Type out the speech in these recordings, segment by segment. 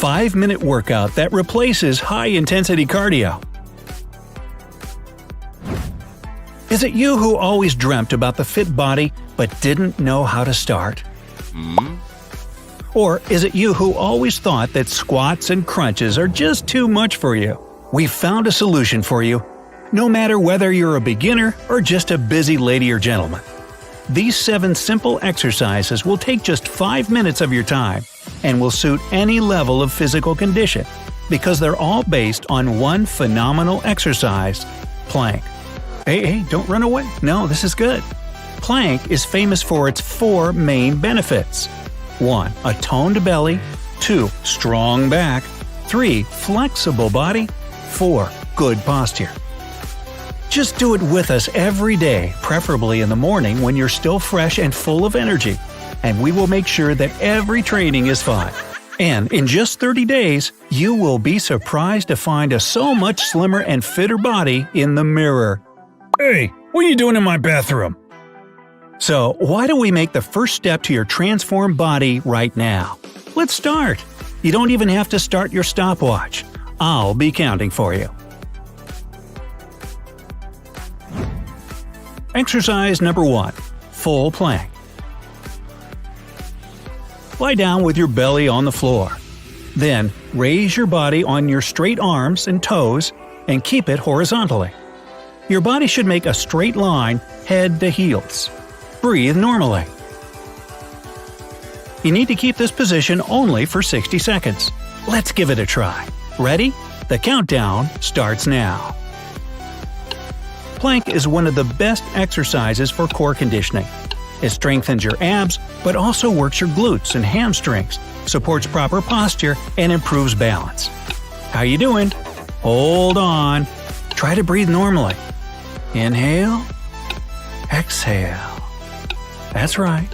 5-minute workout that replaces high-intensity cardio. Is it you who always dreamt about the fit body but didn't know how to start? Or is it you who always thought that squats and crunches are just too much for you? We've found a solution for you, no matter whether you're a beginner or just a busy lady or gentleman. These 7 simple exercises will take just 5 minutes of your time and will suit any level of physical condition because they're all based on one phenomenal exercise – plank. Hey, don't run away. No, this is good. Plank is famous for its 4 main benefits. 1. A toned belly. 2. Strong back. 3. Flexible body. 4. Good posture. Just do it with us every day, preferably in the morning when you're still fresh and full of energy, and we will make sure that every training is fun. And in just 30 days, you will be surprised to find a so much slimmer and fitter body in the mirror. Hey, what are you doing in my bathroom? So, why don't we make the first step to your transformed body right now? Let's start! You don't even have to start your stopwatch. I'll be counting for you. Exercise number 1. Full plank. Lie down with your belly on the floor. Then, raise your body on your straight arms and toes and keep it horizontally. Your body should make a straight line, head to heels. Breathe normally. You need to keep this position only for 60 seconds. Let's give it a try. Ready? The countdown starts now. Plank is one of the best exercises for core conditioning. It strengthens your abs, but also works your glutes and hamstrings, supports proper posture, and improves balance. How you doing? Hold on. Try to breathe normally. Inhale. Exhale. That's right.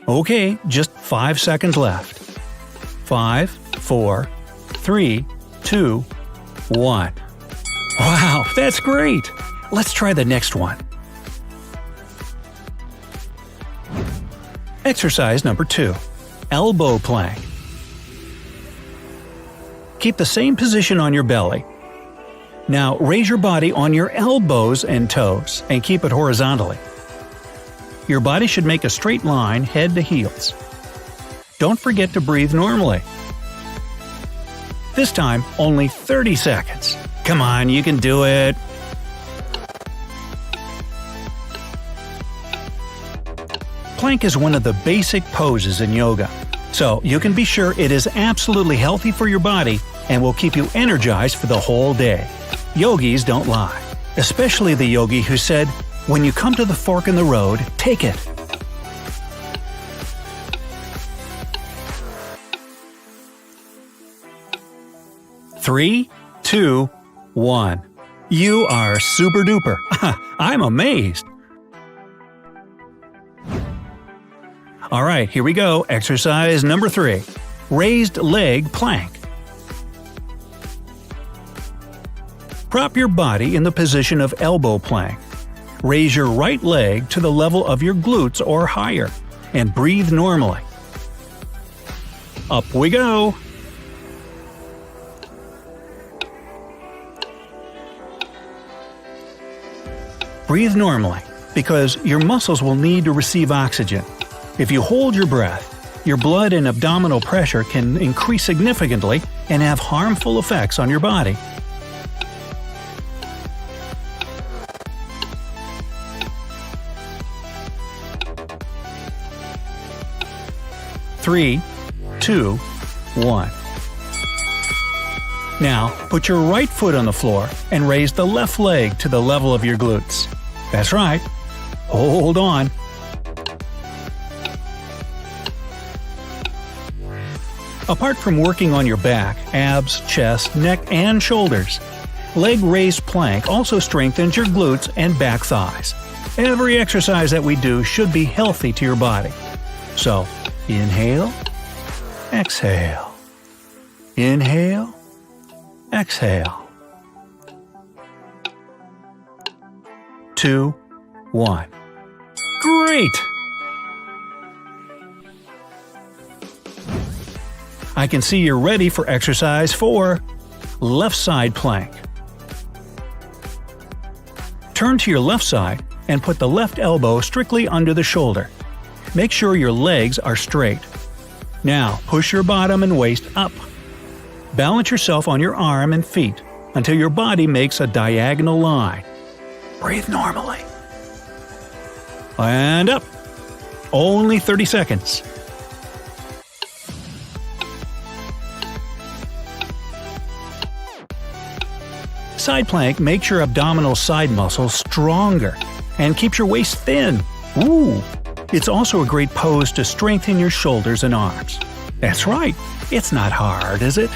Okay, just 5 seconds left. 5, 4, 3, 2, 1. Wow, that's great! Let's try the next one. Exercise number 2. Elbow plank. Keep the same position on your belly. Now raise your body on your elbows and toes and keep it horizontally. Your body should make a straight line head to heels. Don't forget to breathe normally. This time, only 30 seconds. Come on, you can do it! Plank is one of the basic poses in yoga, so you can be sure it is absolutely healthy for your body and will keep you energized for the whole day. Yogis don't lie, especially the yogi who said, "When you come to the fork in the road, take it." Three, 2, 1. You are super duper. I'm amazed. Alright, here we go. Exercise number 3. Raised leg plank. Prop your body in the position of elbow plank. Raise your right leg to the level of your glutes or higher, and breathe normally. Up we go! Breathe normally, because your muscles will need to receive oxygen. If you hold your breath, your blood and abdominal pressure can increase significantly and have harmful effects on your body. Three, 2, 1. Now, put your right foot on the floor and raise the left leg to the level of your glutes. That's right. Hold on. Apart from working on your back, abs, chest, neck, and shoulders, leg raised plank also strengthens your glutes and back thighs. Every exercise that we do should be healthy to your body. So, inhale, exhale. Inhale, exhale. 2, 1. Great! I can see you're ready for exercise 4, left side plank. Turn to your left side and put the left elbow strictly under the shoulder. Make sure your legs are straight. Now push your bottom and waist up. Balance yourself on your arm and feet until your body makes a diagonal line. Breathe normally. And up. Only 30 seconds. Side plank makes your abdominal side muscles stronger and keeps your waist thin. Ooh! It's also a great pose to strengthen your shoulders and arms. That's right, it's not hard, is it?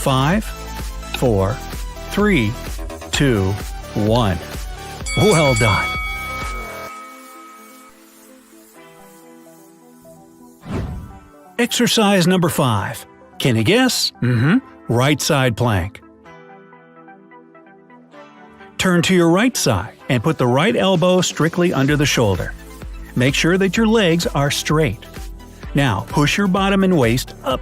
Five, 4, 3, 2, 1. Well done! Exercise number 5. Can you guess? Right side plank. Turn to your right side and put the right elbow strictly under the shoulder. Make sure that your legs are straight. Now push your bottom and waist up.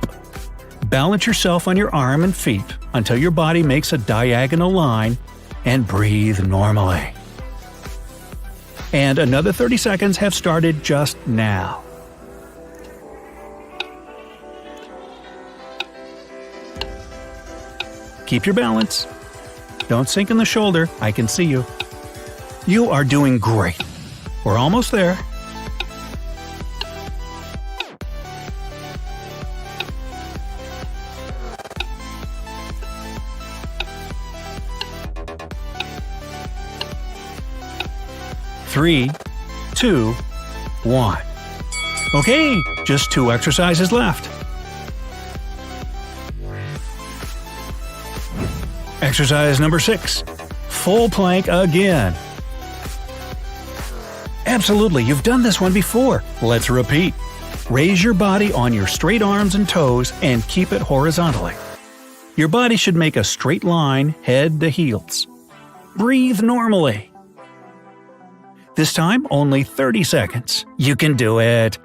Balance yourself on your arm and feet until your body makes a diagonal line and breathe normally. And another 30 seconds have started just now. Keep your balance. Don't sink in the shoulder, I can see you. You are doing great. We're almost there. Three, 2, 1. Okay, just 2 exercises left. Exercise number 6. Full plank again. Absolutely, you've done this one before. Let's repeat. Raise your body on your straight arms and toes and keep it horizontally. Your body should make a straight line, head to heels. Breathe normally. This time, only 30 seconds. You can do it.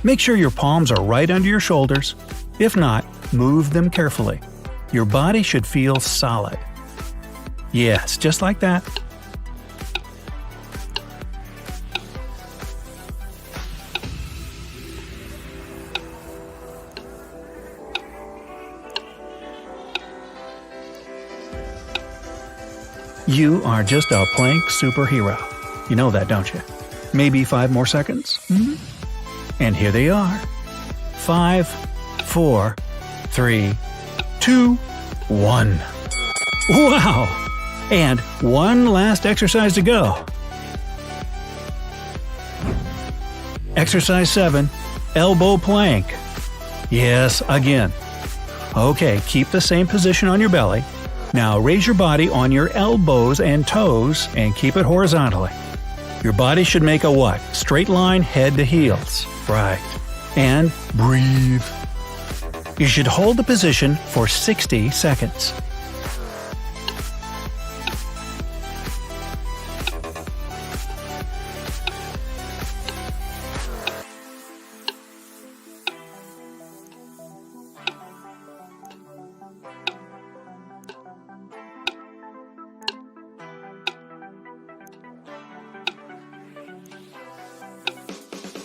Make sure your palms are right under your shoulders. If not, move them carefully. Your body should feel solid. Yes, just like that. You are just a plank superhero. You know that, don't you? Maybe 5 more seconds? And here they are. 5, 4, 3, 2, 1. Wow! And one last exercise to go. Exercise 7, elbow plank. Yes, again. Okay, keep the same position on your belly. Now raise your body on your elbows and toes and keep it horizontally. Your body should make a what? Straight line, head to heels. Right. And breathe. You should hold the position for 60 seconds.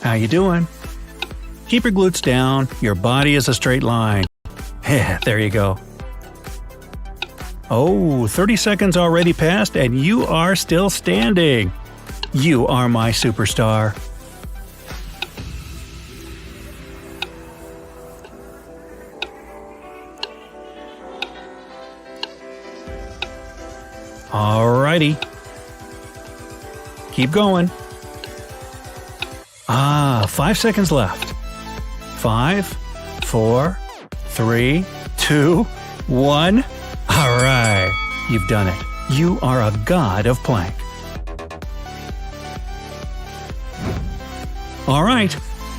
How you doing? Keep your glutes down, your body is a straight line. There you go. Oh, 30 seconds already passed and you are still standing. You are my superstar. Alrighty. Keep going. 5 seconds left. 5, 4, 3, 2, 1. Alright, you've done it. You are a god of plank. Alright,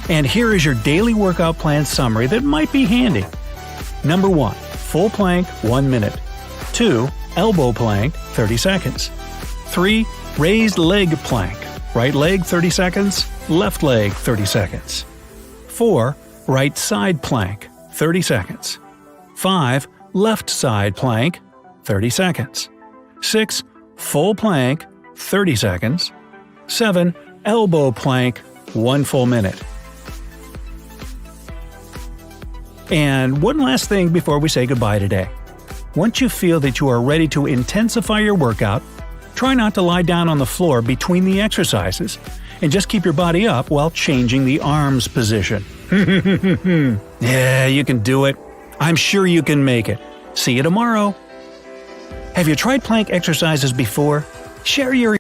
and here is your daily workout plan summary that might be handy. Number 1. Full plank, 1 minute. 2. Elbow plank, 30 seconds. 3. Raised leg plank. Right leg 30 seconds, left leg 30 seconds. 4. Right side plank, 30 seconds. 5. Left side plank, 30 seconds. 6. Full plank, 30 seconds. 7. Elbow plank, 1 full minute. And one last thing before we say goodbye today. Once you feel that you are ready to intensify your workout, try not to lie down on the floor between the exercises, and just keep your body up while changing the arms position. Yeah, you can do it. I'm sure you can make it. See you tomorrow. Have you tried plank exercises before? Share your